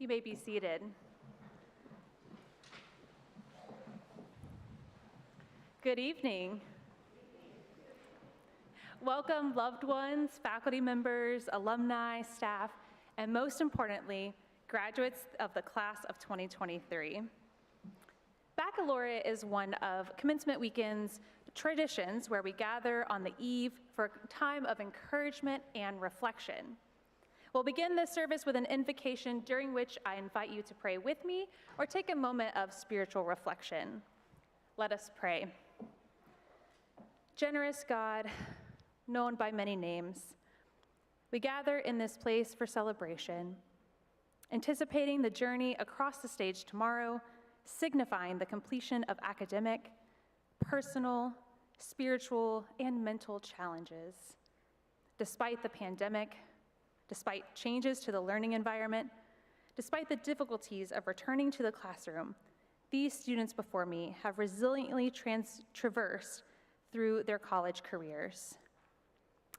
You may be seated. Good evening. Welcome, loved ones, faculty members, alumni, staff, and most importantly, graduates of the class of 2023. Baccalaureate is one of Commencement Weekend's traditions where we gather on the eve for a time of encouragement and reflection. We'll begin this service with an invocation during which I invite you to pray with me or take a moment of spiritual reflection. Let us pray. Generous God, known by many names, we gather in this place for celebration, anticipating the journey across the stage tomorrow, signifying the completion of academic, personal, spiritual, and mental challenges. Despite the pandemic, despite changes to the learning environment, despite the difficulties of returning to the classroom, these students before me have resiliently traversed through their college careers.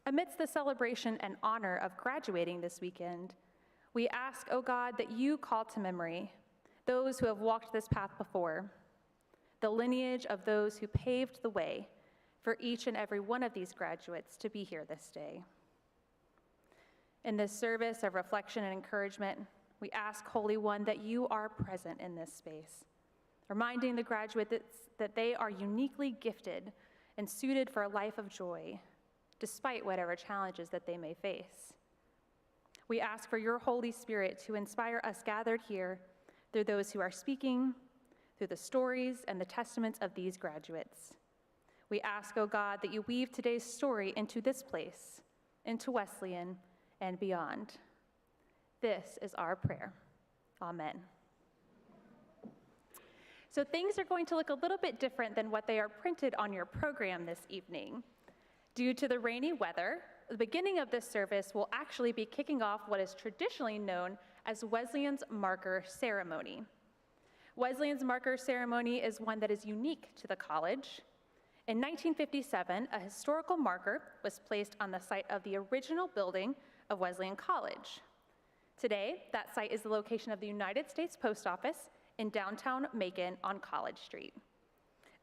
Amidst the celebration and honor of graduating this weekend, we ask, O God, that you call to memory those who have walked this path before, the lineage of those who paved the way for each and every one of these graduates to be here this day. In this service of reflection and encouragement, we ask, Holy One, that you are present in this space, reminding the graduates that they are uniquely gifted and suited for a life of joy, despite whatever challenges that they may face. We ask for your Holy Spirit to inspire us gathered here through those who are speaking, through the stories and the testaments of these graduates. We ask, O God, that you weave today's story into this place, into Wesleyan, and beyond. This is our prayer. Amen. So things are going to look a little bit different than what they are printed on your program this evening. Due to the rainy weather, the beginning of this service will actually be kicking off what is traditionally known as Wesleyan's Marker Ceremony. Wesleyan's Marker Ceremony is one that is unique to the college. In 1957, a historical marker was placed on the site of the original building of Wesleyan College. Today, that site is the location of the United States Post Office in downtown Meaghan on College Street.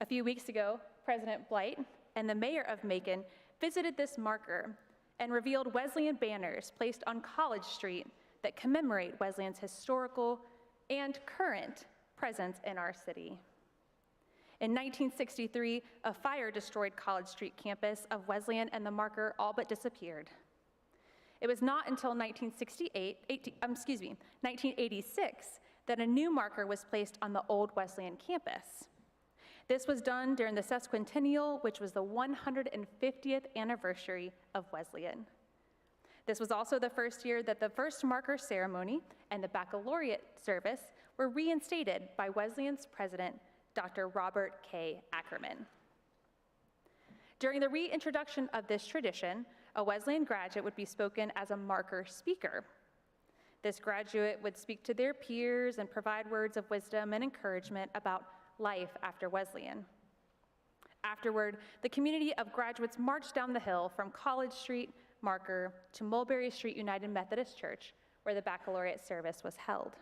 A few weeks ago, President Blight and the mayor of Meaghan visited this marker and revealed Wesleyan banners placed on College Street that commemorate Wesleyan's historical and current presence in our city. In 1963, a fire destroyed College Street campus of Wesleyan and the marker all but disappeared. It was not until 1986 that a new marker was placed on the old Wesleyan campus. This was done during the sesquicentennial, which was the 150th anniversary of Wesleyan. This was also the first year that the first marker ceremony and the baccalaureate service were reinstated by Wesleyan's president, Dr. Robert K. Ackerman. During the reintroduction of this tradition, a Wesleyan graduate would be spoken as a marker speaker. This graduate would speak to their peers and provide words of wisdom and encouragement about life after Wesleyan. Afterward, the community of graduates marched down the hill from College Street Marker to Mulberry Street United Methodist Church, where the baccalaureate service was held.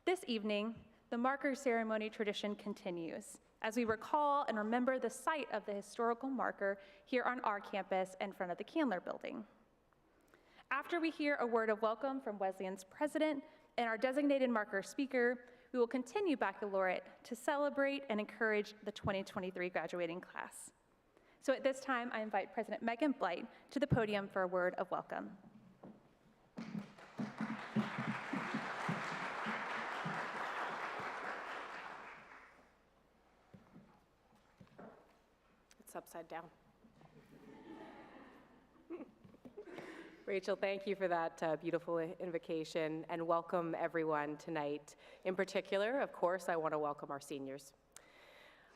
This evening, the marker ceremony tradition continues as we recall and remember the site of the historical marker here on our campus in front of the Candler Building. After we hear a word of welcome from Wesleyan's president and our designated marker speaker, we will continue baccalaureate to celebrate and encourage the 2023 graduating class. So at this time, I invite President Meaghan Blight to the podium for a word of welcome. It's upside down. Rachel, thank you for that beautiful invocation, and welcome everyone tonight. In particular, of course, I want to welcome our seniors.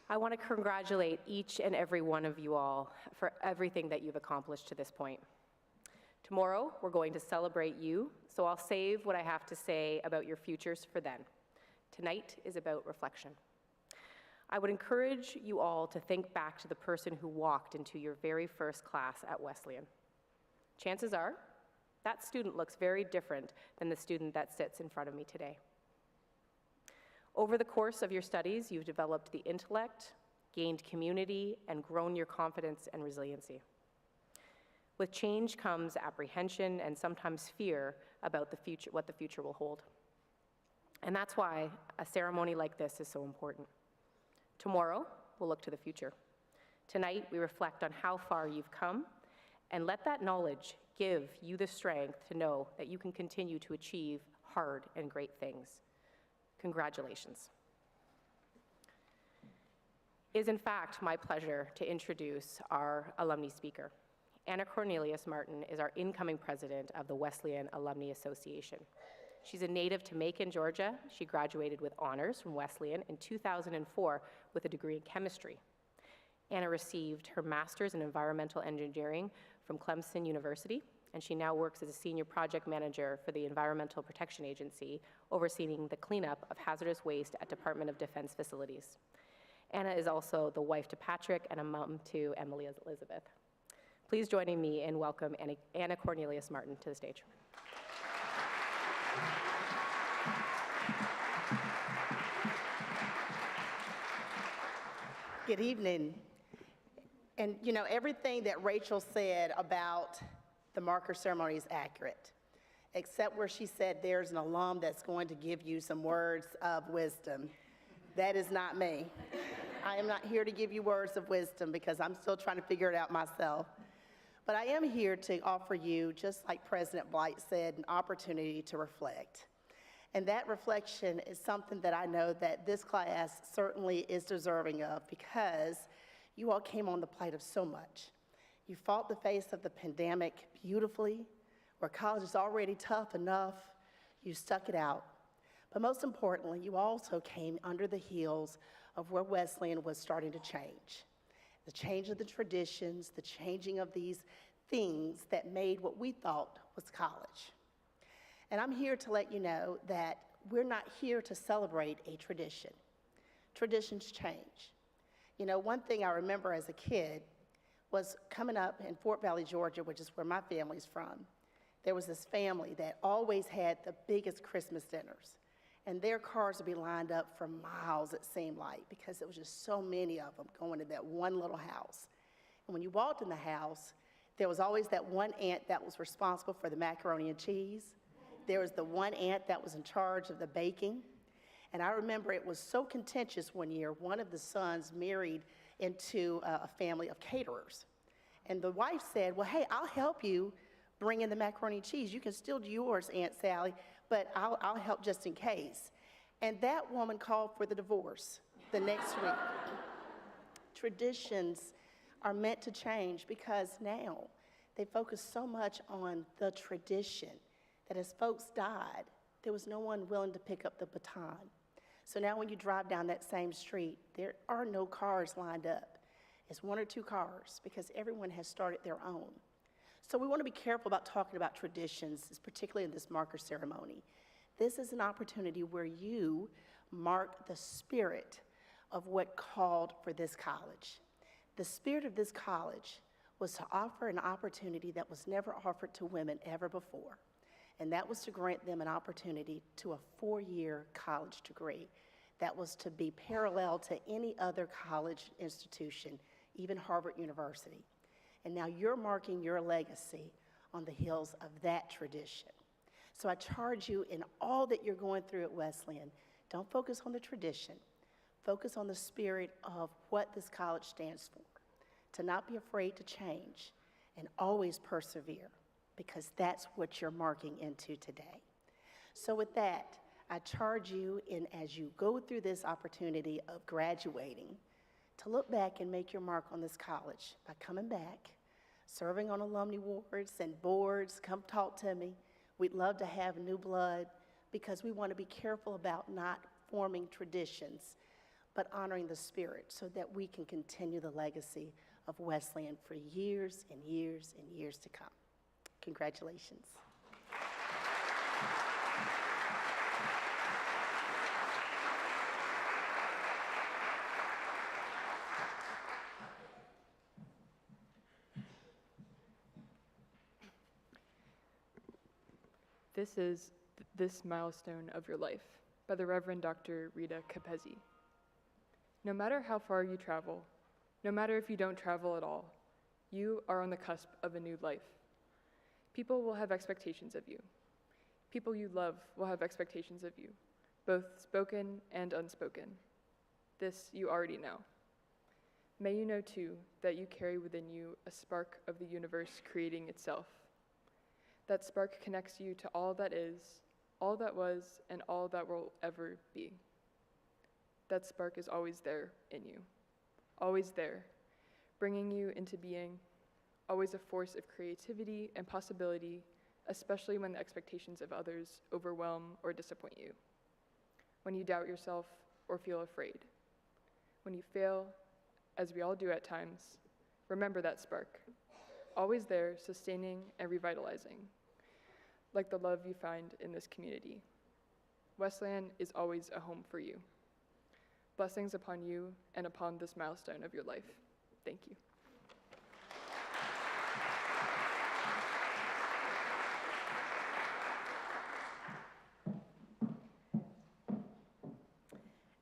I want to congratulate each and every one of you all for everything that you've accomplished to this point. Tomorrow, we're going to celebrate you, so I'll save what I have to say about your futures for then. Tonight is about reflection. I would encourage you all to think back to the person who walked into your very first class at Wesleyan. Chances are, That student looks very different than the student that sits in front of me today. Over the course of your studies, you've developed the intellect, gained community, and grown your confidence and resiliency. With change comes apprehension and sometimes fear about the future, what the future will hold. And that's why a ceremony like this is so important. Tomorrow, we'll look to the future. Tonight, we reflect on how far you've come, and let that knowledge give you the strength to know that you can continue to achieve hard and great things. Congratulations. It is in fact my pleasure to introduce our alumni speaker. Anna Cornelius Martin is our incoming president of the Wesleyan Alumni Association. She's a native to Macon, Georgia. She graduated with honors from Wesleyan in 2004 with a degree in chemistry. Anna received her master's in environmental engineering from Clemson University, and she now works as a senior project manager for the Environmental Protection Agency, overseeing the cleanup of hazardous waste at Department of Defense facilities. Anna is also the wife to Patrick and a mom to Emily Elizabeth. Please join me in welcome Anna Cornelius Martin to the stage. Good evening. And you know, everything that Rachel said about the marker ceremony is accurate, except where she said there's an alum that's going to give you some words of wisdom. That is not me. I am not here to give you words of wisdom because I'm still trying to figure it out myself. But I am here to offer you, just like President Blight said, an opportunity to reflect. And that reflection is something that I know that this class certainly is deserving of, because you all came on the plight of so much. You fought the face of the pandemic beautifully, where college is already tough enough, you stuck it out. But most importantly, you also came under the heels of where Wesleyan was starting to change. The change of the traditions, the changing of these things that made what we thought was college. And I'm here to let you know that we're not here to celebrate a tradition. Traditions change. You know, one thing I remember as a kid was coming up in Fort Valley, Georgia, which is where my family's from. There was this family that always had the biggest Christmas dinners. And their cars would be lined up for miles, it seemed like, because there was just so many of them going to that one little house. And when you walked in the house, there was always that one aunt that was responsible for the macaroni and cheese. There was the one aunt that was in charge of the baking. And I remember it was so contentious one year, one of the sons married into a family of caterers. And the wife said, well, hey, I'll help you bring in the macaroni and cheese. You can still do yours, Aunt Sally, but I'll help just in case. And that woman called for the divorce the next week. Traditions are meant to change because now they focus so much on the tradition that as folks died, there was no one willing to pick up the baton. So now when you drive down that same street, there are no cars lined up. It's one or two cars because everyone has started their own. So we want to be careful about talking about traditions, particularly in this marker ceremony. This is an opportunity where you mark the spirit of what called for this college. The spirit of this college was to offer an opportunity that was never offered to women ever before. And that was to grant them an opportunity to a 4-year college degree that was to be parallel to any other college institution, even Harvard University. And now you're marking your legacy on the heels of that tradition. So I charge you in all that you're going through at Wesleyan, don't focus on the tradition, focus on the spirit of what this college stands for, to not be afraid to change and always persevere, because that's what you're marking into today. So with that, I charge you in as you go through this opportunity of graduating, to look back and make your mark on this college by coming back, serving on alumni boards and boards. Come talk to me. We'd love to have new blood because we want to be careful about not forming traditions, but honoring the spirit so that we can continue the legacy of Wesleyan for years and years and years to come. Congratulations. This is This Milestone of Your Life by the Reverend Dr. Rita Capezzi. No matter how far you travel, no matter if you don't travel at all, you are on the cusp of a new life. People will have expectations of you. People you love will have expectations of you, both spoken and unspoken. This you already know. May you know too that you carry within you a spark of the universe creating itself. That spark connects you to all that is, all that was, and all that will ever be. That spark is always there in you, always there, bringing you into being, always a force of creativity and possibility, especially when the expectations of others overwhelm or disappoint you. When you doubt yourself or feel afraid. When you fail, as we all do at times, remember that spark, always there, sustaining and revitalizing, like the love you find in this community. Wesleyan is always a home for you. Blessings upon you and upon this milestone of your life. Thank you.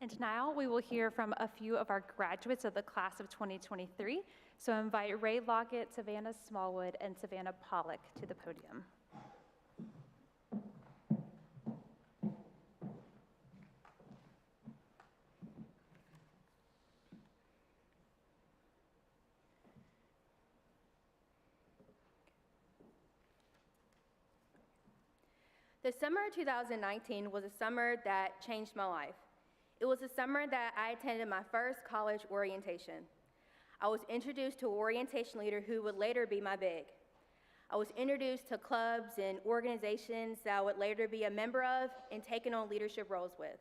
And now we will hear from a few of our graduates of the class of 2023. So I invite Ray Lockett, Savannah Smallwood, and Savannah Pollock to the podium. The summer of 2019 was a summer that changed my life. It was a summer that I attended my first college orientation. I was introduced to an orientation leader who would later be my big. I was introduced to clubs and organizations that I would later be a member of and taken on leadership roles with.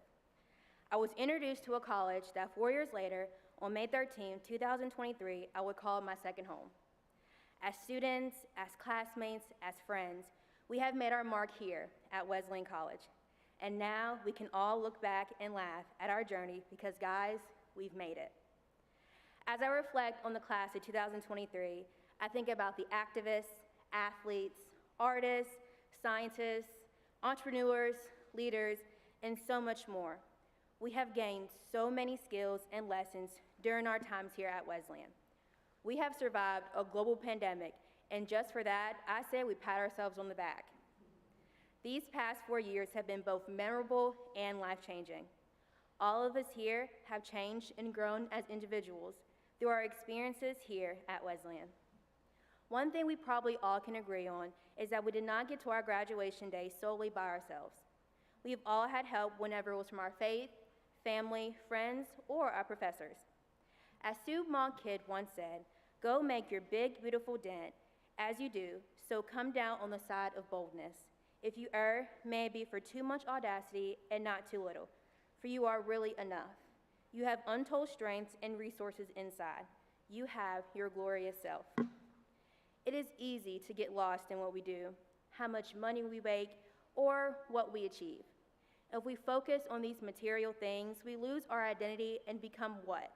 I was introduced to a college that 4 years later, on May 13, 2023, I would call my second home. As students, as classmates, as friends, we have made our mark here at Wesleyan College. And now we can all look back and laugh at our journey because, guys, we've made it. As I reflect on the class of 2023, I think about the activists, athletes, artists, scientists, entrepreneurs, leaders, and so much more. We have gained so many skills and lessons during our times here at Wesleyan. We have survived a global pandemic, and just for that, I say we pat ourselves on the back. These past 4 years have been both memorable and life-changing. All of us here have changed and grown as individuals through our experiences here at Wesleyan. One thing we probably all can agree on is that we did not get to our graduation day solely by ourselves. We've all had help whenever it was from our faith, family, friends, or our professors. As Sue Monk Kidd once said, "Go make your big, beautiful dent. As you do, so come down on the side of boldness. If you err, may it be for too much audacity and not too little, for you are really enough. You have untold strengths and resources inside. You have your glorious self." It is easy to get lost in what we do, how much money we make, or what we achieve. If we focus on these material things, we lose our identity and become what?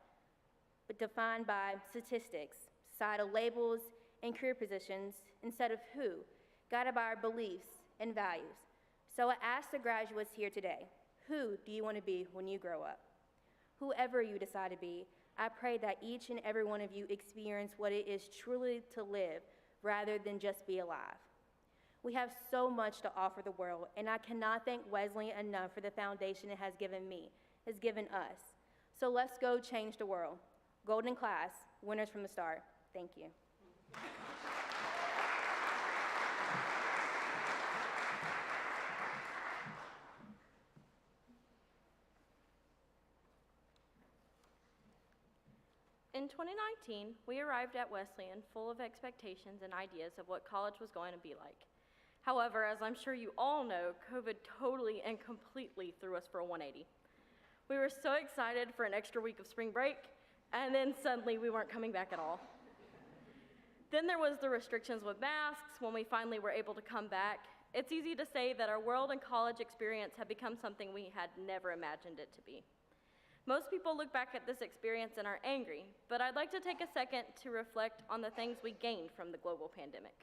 But defined by statistics, societal labels, and career positions instead of who, guided by our beliefs and values. So I ask the graduates here today, who do you want to be when you grow up? Whoever you decide to be, I pray that each and every one of you experience what it is truly to live rather than just be alive. We have so much to offer the world, and I cannot thank Wesleyan enough for the foundation it has given me, has given us. So let's go change the world. Golden class, winners from the start. Thank you. In 2019, we arrived at Wesleyan full of expectations and ideas of what college was going to be like. However, as I'm sure you all know, COVID totally and completely threw us for a 180. We were so excited for an extra week of spring break, and then suddenly we weren't coming back at all. Then there was the restrictions with masks when we finally were able to come back. It's easy to say that our world and college experience have become something we had never imagined it to be. Most people look back at this experience and are angry, but I'd like to take a second to reflect on the things we gained from the global pandemic.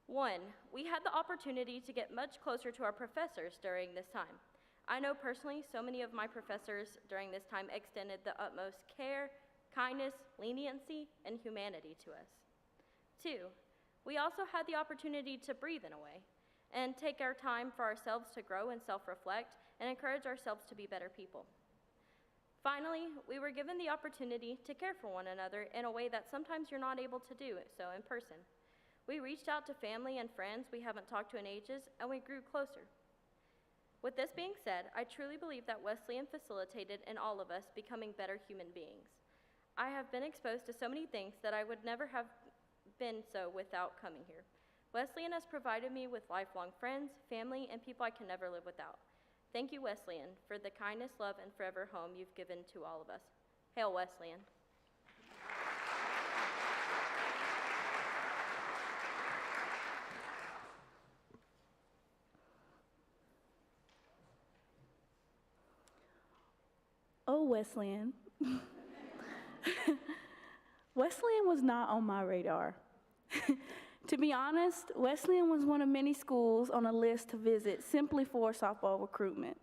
1, we had the opportunity to get much closer to our professors during this time. I know personally so many of my professors during this time extended the utmost care, kindness, leniency, and humanity to us. 2, we also had the opportunity to breathe in a way and take our time for ourselves to grow and self-reflect and encourage ourselves to be better people. Finally, we were given the opportunity to care for one another in a way that sometimes you're not able to do so in person. We reached out to family and friends we haven't talked to in ages, and we grew closer. With this being said, I truly believe that Wesleyan facilitated in all of us becoming better human beings. I have been exposed to so many things that I would never have been so without coming here. Wesleyan has provided me with lifelong friends, family, and people I can never live without. Thank you, Wesleyan, for the kindness, love, and forever home you've given to all of us. Hail Wesleyan. Oh, Wesleyan. Wesleyan was not on my radar. To be honest, Wesleyan was one of many schools on a list to visit simply for softball recruitment.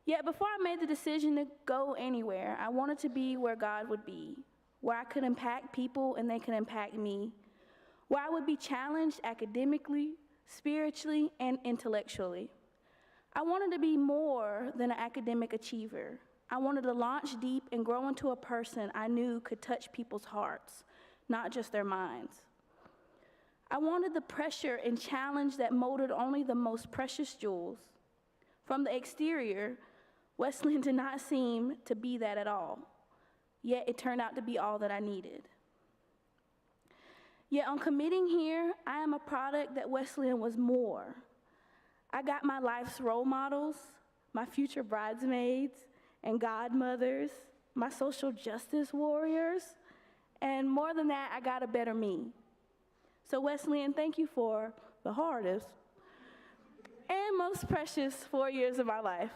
Yet before I made the decision to go anywhere, I wanted to be where God would be, where I could impact people and they could impact me, where I would be challenged academically, spiritually, and intellectually. I wanted to be more than an academic achiever. I wanted to launch deep and grow into a person I knew could touch people's hearts, not just their minds. I wanted the pressure and challenge that molded only the most precious jewels. From the exterior, Wesleyan did not seem to be that at all, yet it turned out to be all that I needed. Yet on committing here, I am a product that Wesleyan was more. I got my life's role models, my future bridesmaids and godmothers, my social justice warriors, and more than that, I got a better me. So Wesleyan, thank you for the hardest and most precious 4 years of my life.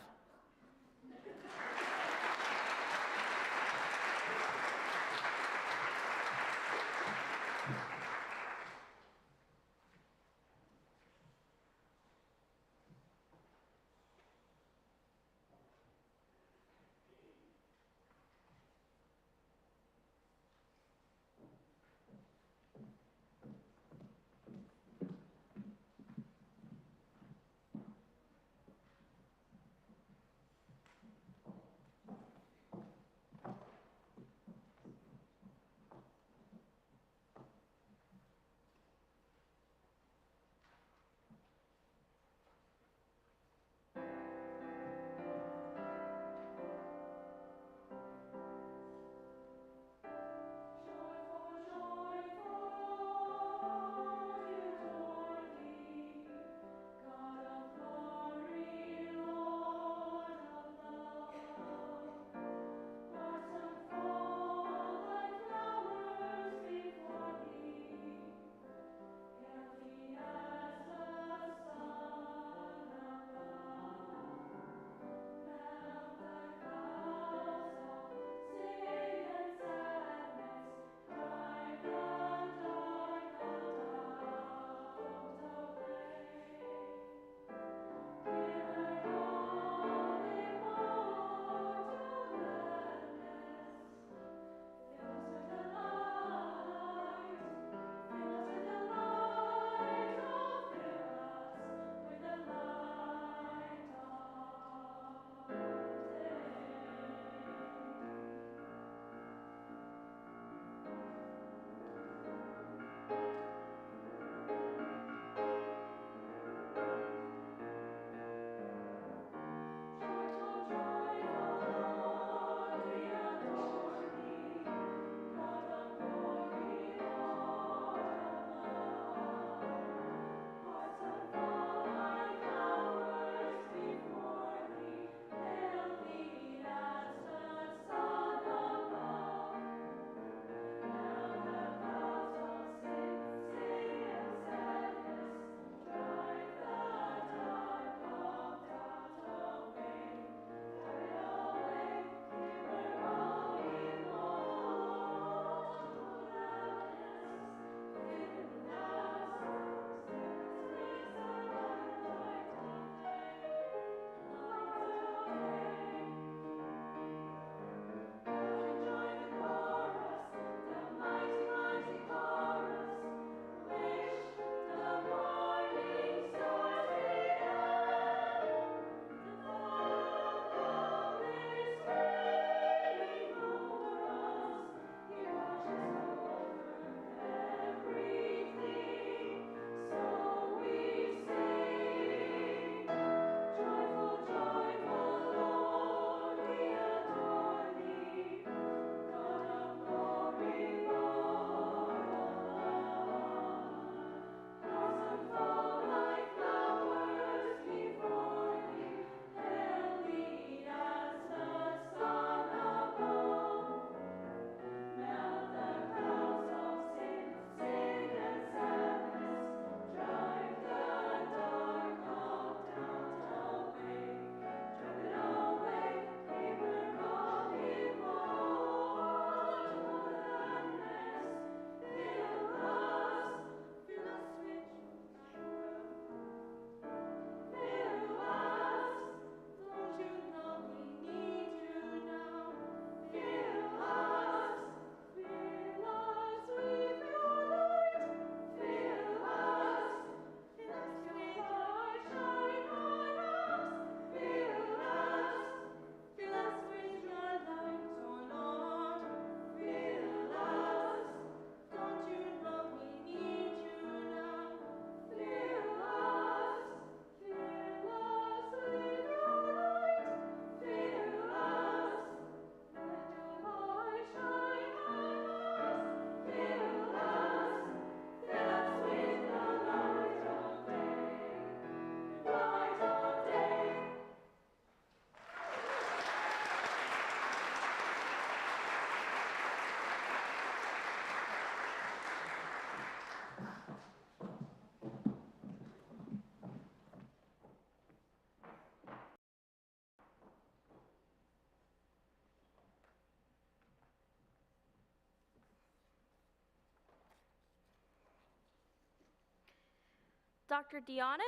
Dr. Deonna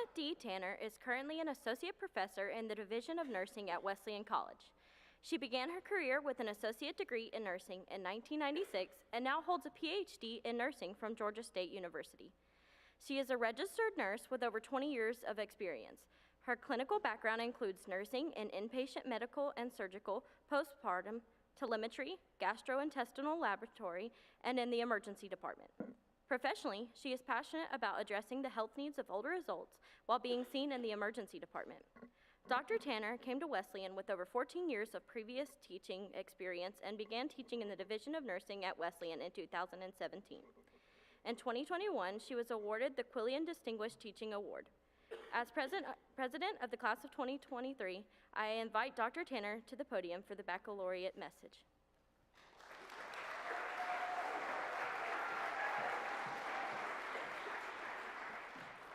Tanner is currently an associate professor in the Division of Nursing at Wesleyan College. She began her career with an associate degree in nursing in 1996 and now holds a PhD in nursing from Georgia State University. She is a registered nurse with over 20 years of experience. Her clinical background includes nursing in inpatient medical and surgical, postpartum, telemetry, gastrointestinal laboratory, and in the emergency department. Professionally, she is passionate about addressing the health needs of older adults while being seen in the emergency department. Dr. Tanner came to Wesleyan with over 14 years of previous teaching experience and began teaching in the Division of Nursing at Wesleyan in 2017. In 2021, she was awarded the Quillian Distinguished Teaching Award. As president of the class of 2023, I invite Dr. Tanner to the podium for the baccalaureate message.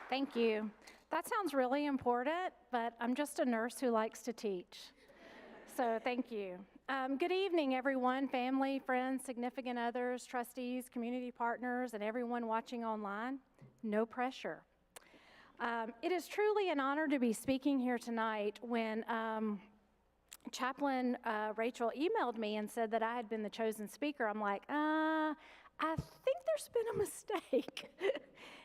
Thank you. That sounds really important, but I'm just a nurse who likes to teach. So thank you. Good evening, everyone, family, friends, significant others, trustees, community partners, and everyone watching online. No pressure. It is truly an honor to be speaking here tonight. When Chaplain Rachel emailed me and said that I had been the chosen speaker, I'm like, I think there's been a mistake.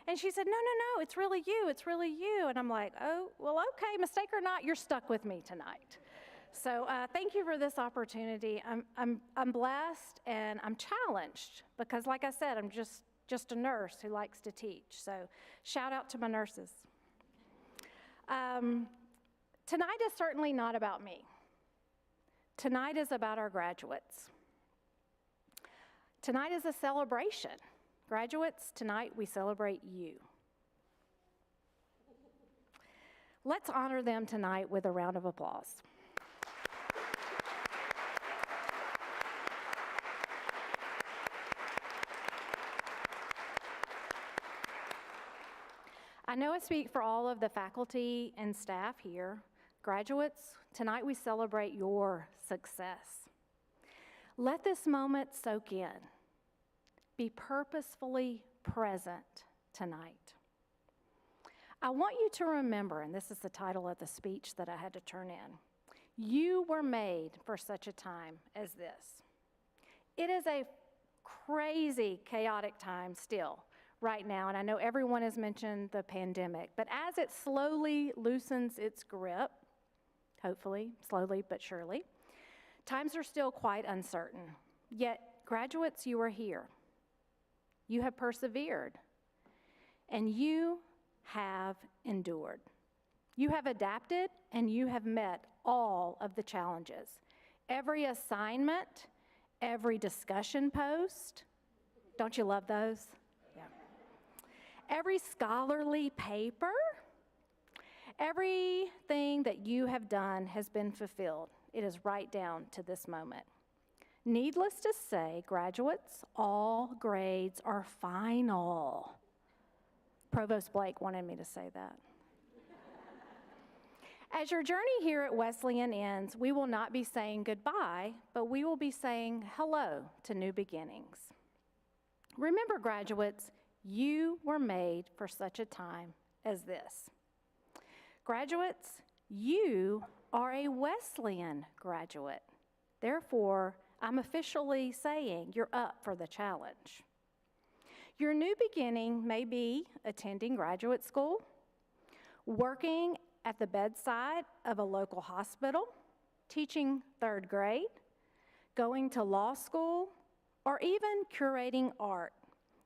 And she said, no, it's really you. And I'm like, oh, well, okay, mistake or not, you're stuck with me tonight. So thank you for this opportunity. I'm blessed and I'm challenged because, like I said, I'm just a nurse who likes to teach. So shout out to my nurses. Tonight is certainly not about me. Tonight is about our graduates. Tonight is a celebration. Graduates, tonight we celebrate you. Let's honor them tonight with a round of applause. I know I speak for all of the faculty and staff here. Graduates, tonight we celebrate your success. Let this moment soak in. Be purposefully present tonight. I want you to remember, and this is the title of the speech that I had to turn in, you were made for such a time as this. It is a crazy, chaotic time still right now, and I know everyone has mentioned the pandemic, but as it slowly loosens its grip, hopefully, slowly but surely, times are still quite uncertain. Yet, graduates, you are here. You have persevered, and you have endured. You have adapted, and you have met all of the challenges. Every assignment, every discussion post, don't you love those? Yeah. Every scholarly paper, everything that you have done has been fulfilled. It is right down to this moment. Needless to say, graduates, all grades are final. Provost Blake wanted me to say that. As your journey here at Wesleyan ends, we will not be saying goodbye, but we will be saying hello to new beginnings. Remember, graduates, you were made for such a time as this. Graduates, you are a Wesleyan graduate. Therefore, I'm officially saying you're up for the challenge. Your new beginning may be attending graduate school, working at the bedside of a local hospital, teaching 3rd grade, going to law school, or even curating art.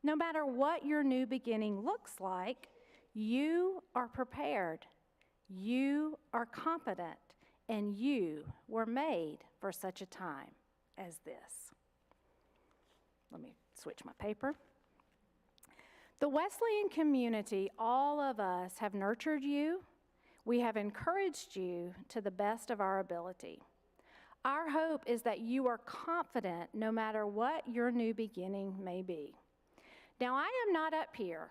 No matter what your new beginning looks like, you are prepared, you are competent, and you were made for such a time as this. Let me switch my paper. The Wesleyan community, all of us have nurtured you. We have encouraged you to the best of our ability. Our hope is that you are confident no matter what your new beginning may be. Now, I am not up here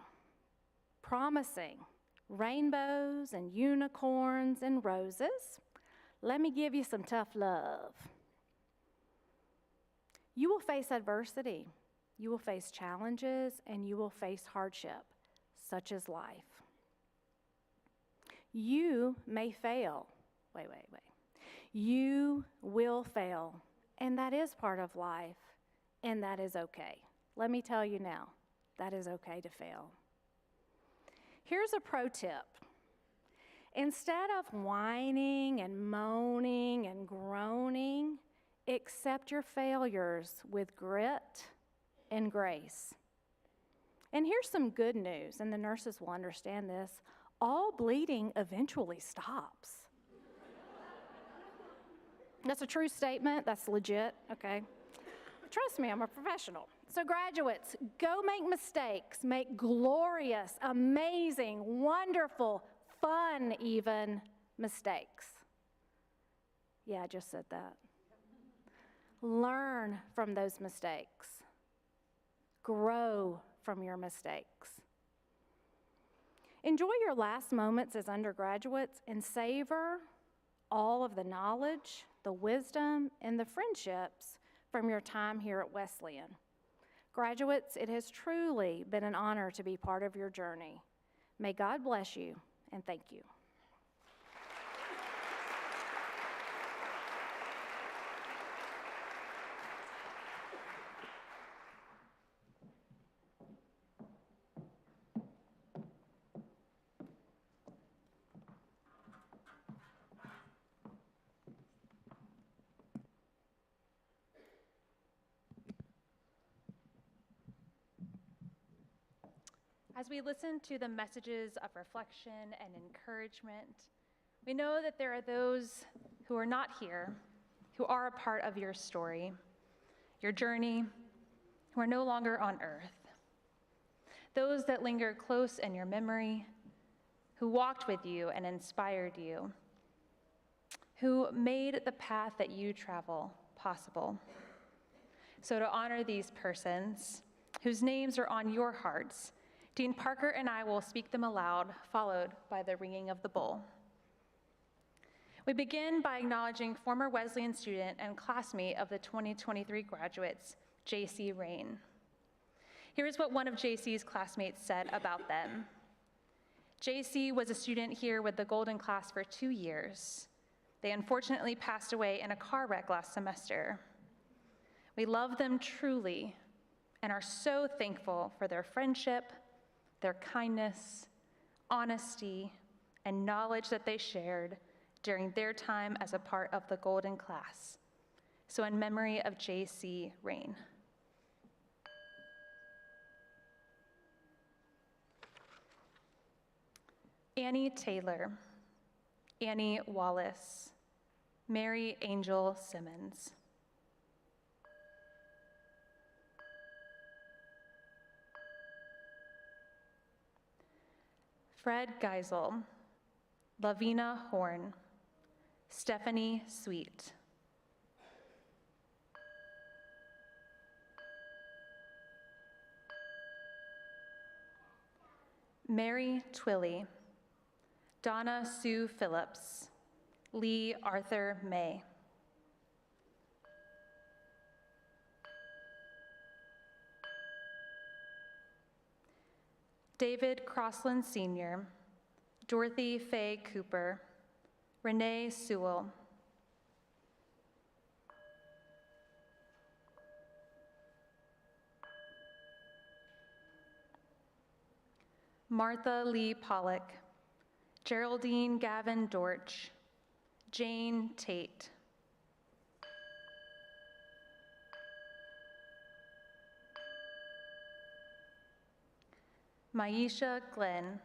promising rainbows and unicorns and roses. Let me give you some tough love. You will face adversity, you will face challenges, and you will face hardship, such as life. You may fail. Wait. You will fail, and that is part of life, and that is okay. Let me tell you now, that is okay to fail. Here's a pro tip. Instead of whining and moaning and groaning, accept your failures with grit and grace. And here's some good news, and the nurses will understand this. All bleeding eventually stops. That's a true statement. That's legit, okay? Trust me, I'm a professional. So graduates, go make mistakes. Make glorious, amazing, wonderful, fun even mistakes. Yeah, I just said that. Learn from those mistakes. Grow from your mistakes. Enjoy your last moments as undergraduates and savor all of the knowledge, the wisdom, and the friendships from your time here at Wesleyan. Graduates, it has truly been an honor to be part of your journey. May God bless you, and thank you. As we listen to the messages of reflection and encouragement, we know that there are those who are not here, who are a part of your story, your journey, who are no longer on earth. Those that linger close in your memory, who walked with you and inspired you, who made the path that you travel possible. So to honor these persons whose names are on your hearts, Dean Parker and I will speak them aloud, followed by the ringing of the bowl. We begin by acknowledging former Wesleyan student and classmate of the 2023 graduates, J.C. Rain. Here is what one of J.C.'s classmates said about them. J.C. was a student here with the Golden Class for 2 years. They unfortunately passed away in a car wreck last semester. We love them truly and are so thankful for their friendship, their kindness, honesty, and knowledge that they shared during their time as a part of the Golden Class. So in memory of J.C. Rain. Annie Taylor, Annie Wallace, Mary Angel Simmons. Fred Geisel, Lavina Horn, Stephanie Sweet. Mary Twilley, Donna Sue Phillips, Lee Arthur May. David Crossland Sr., Dorothy Faye Cooper, Renee Sewell. Martha Lee Pollock, Geraldine Gavin Dortch, Jane Tate. Maisha Glenn,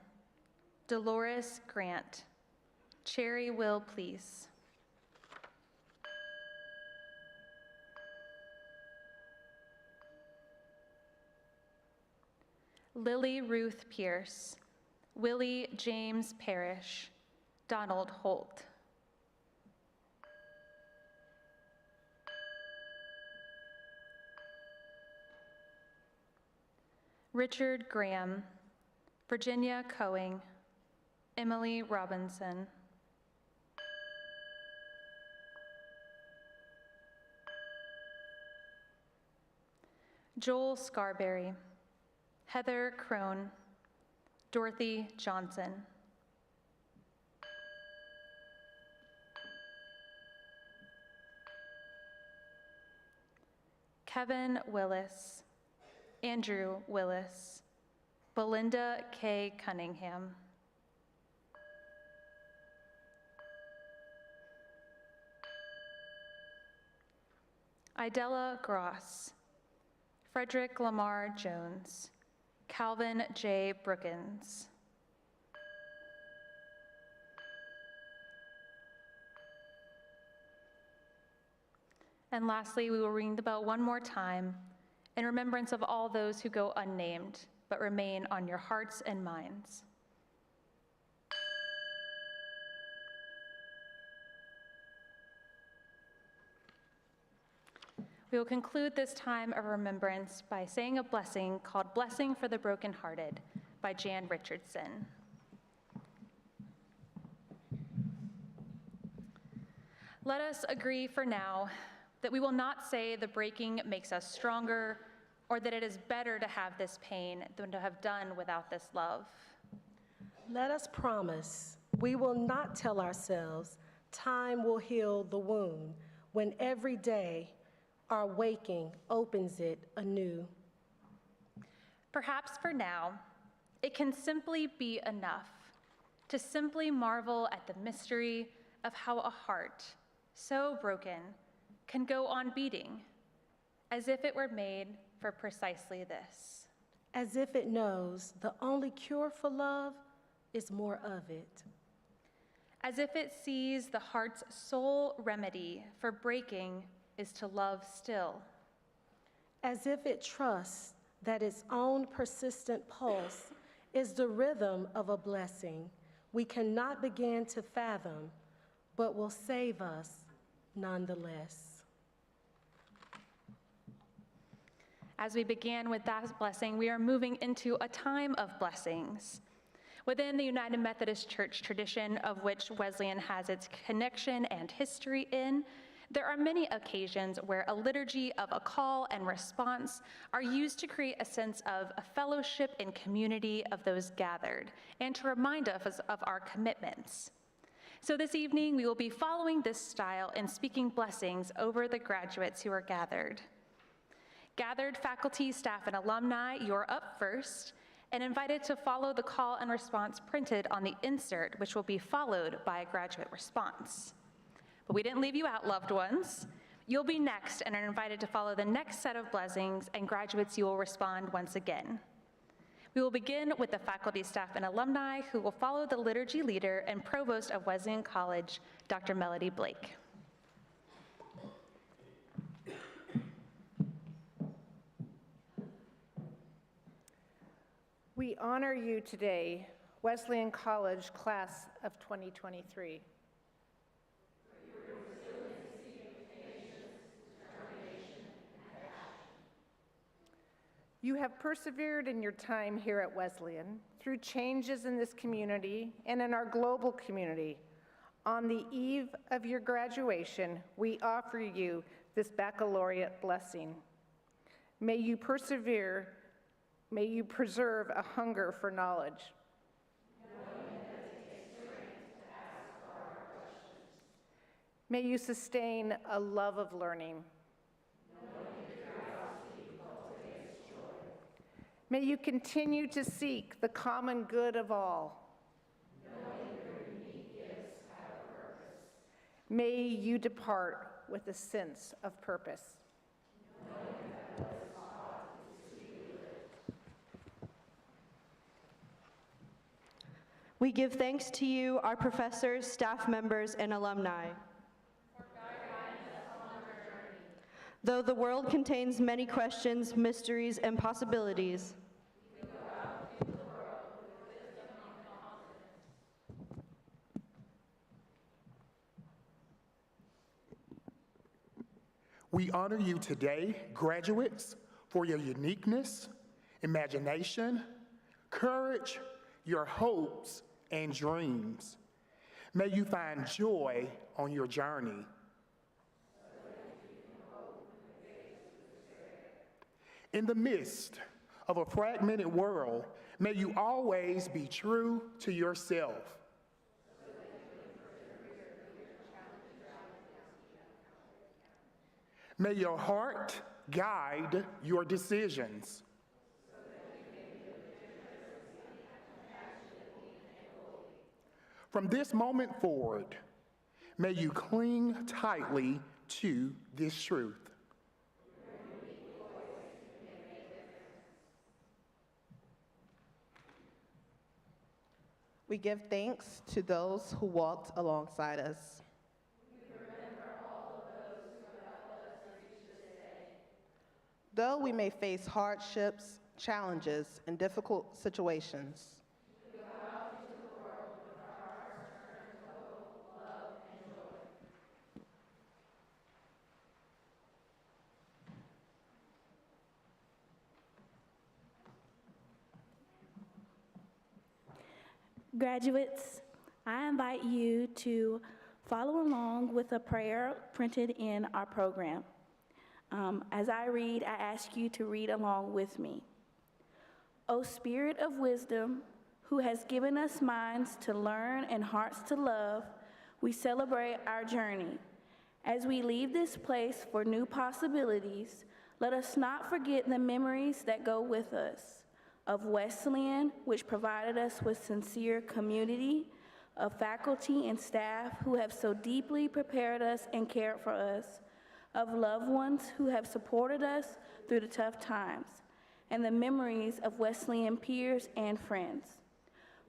Dolores Grant, Cherry Will Please. Lily Ruth Pierce, Willie James Parrish, Donald Holt. Richard Graham, Virginia Coing, Emily Robinson. Joel Scarberry, Heather Crone, Dorothy Johnson. Kevin Willis, Andrew Willis, Belinda K. Cunningham. Idella Gross, Frederick Lamar Jones, Calvin J. Brookins. And lastly, we will ring the bell one more time in remembrance of all those who go unnamed, but remain on your hearts and minds. We will conclude this time of remembrance by saying a blessing called Blessing for the Brokenhearted by Jan Richardson. Let us agree for now that we will not say the breaking makes us stronger or that it is better to have this pain than to have done without this love. Let us promise we will not tell ourselves time will heal the wound when every day our waking opens it anew. Perhaps for now, it can simply be enough to simply marvel at the mystery of how a heart so broken can go on beating as if it were made for precisely this. As if it knows the only cure for love is more of it. As if it sees the heart's sole remedy for breaking is to love still. As if it trusts that its own persistent pulse is the rhythm of a blessing we cannot begin to fathom, but will save us nonetheless. As we began with that blessing, we are moving into a time of blessings. Within the United Methodist Church tradition, of which Wesleyan has its connection and history in, there are many occasions where a liturgy of a call and response are used to create a sense of a fellowship and community of those gathered, and to remind us of our commitments. So this evening, we will be following this style and speaking blessings over the graduates who are gathered. Gathered faculty, staff, and alumni, you're up first and invited to follow the call and response printed on the insert, which will be followed by a graduate response. But we didn't leave you out, loved ones. You'll be next and are invited to follow the next set of blessings, and graduates, you will respond once again. We will begin with the faculty, staff, and alumni who will follow the liturgy leader and provost of Wesleyan College, Dr. Melody Blake. We honor you today, Wesleyan College Class of 2023. You have persevered in your time here at Wesleyan through changes in this community and in our global community. On the eve of your graduation, we offer you this baccalaureate blessing. May you persevere, may you preserve a hunger for knowledge. May you sustain a love of learning. May you continue to seek the common good of all. May you depart with a sense of purpose. We give thanks to you, our professors, staff members, and alumni. Though the world contains many questions, mysteries, and possibilities, we honor you today, graduates, for your uniqueness, imagination, courage, your hopes, and dreams. May you find joy on your journey. In the midst of a fragmented world, may you always be true to yourself. May your heart guide your decisions. From this moment forward, may you cling tightly to this truth. We give thanks to those who walked alongside us. Though we may face hardships, challenges, and difficult situations, Graduates, I invite you to follow along with a prayer printed in our program. As I read, I ask you to read along with me. O Spirit of wisdom, who has given us minds to learn and hearts to love, we celebrate our journey. As we leave this place for new possibilities, let us not forget the memories that go with us. Of Wesleyan, which provided us with sincere community, of faculty and staff who have so deeply prepared us and cared for us, of loved ones who have supported us through the tough times, and the memories of Wesleyan peers and friends.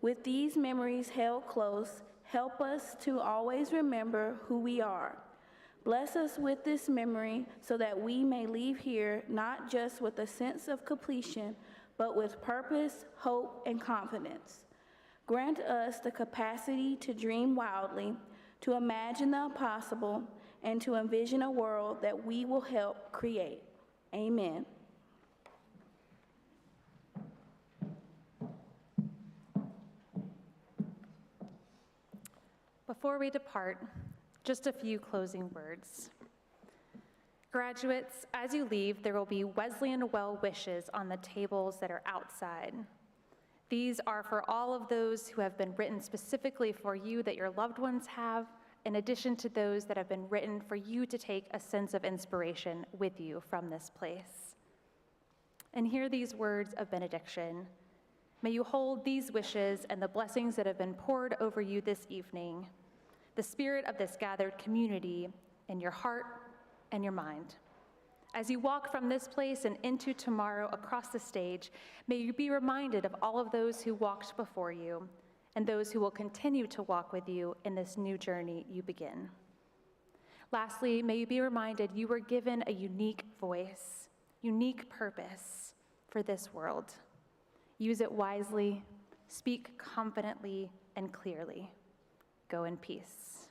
With these memories held close, help us to always remember who we are. Bless us with this memory so that we may leave here not just with a sense of completion, but with purpose, hope, and confidence. Grant us the capacity to dream wildly, to imagine the impossible, and to envision a world that we will help create. Amen. Before we depart, just a few closing words. Graduates, as you leave, there will be Wesleyan well wishes on the tables that are outside. These are for all of those who have been written specifically for you that your loved ones have, in addition to those that have been written for you to take a sense of inspiration with you from this place. And hear these words of benediction. May you hold these wishes and the blessings that have been poured over you this evening, the spirit of this gathered community, in your heart and your mind. As you walk from this place and into tomorrow across the stage, may you be reminded of all of those who walked before you and those who will continue to walk with you in this new journey you begin. Lastly, may you be reminded you were given a unique voice, unique purpose for this world. Use it wisely, speak confidently and clearly. Go in peace.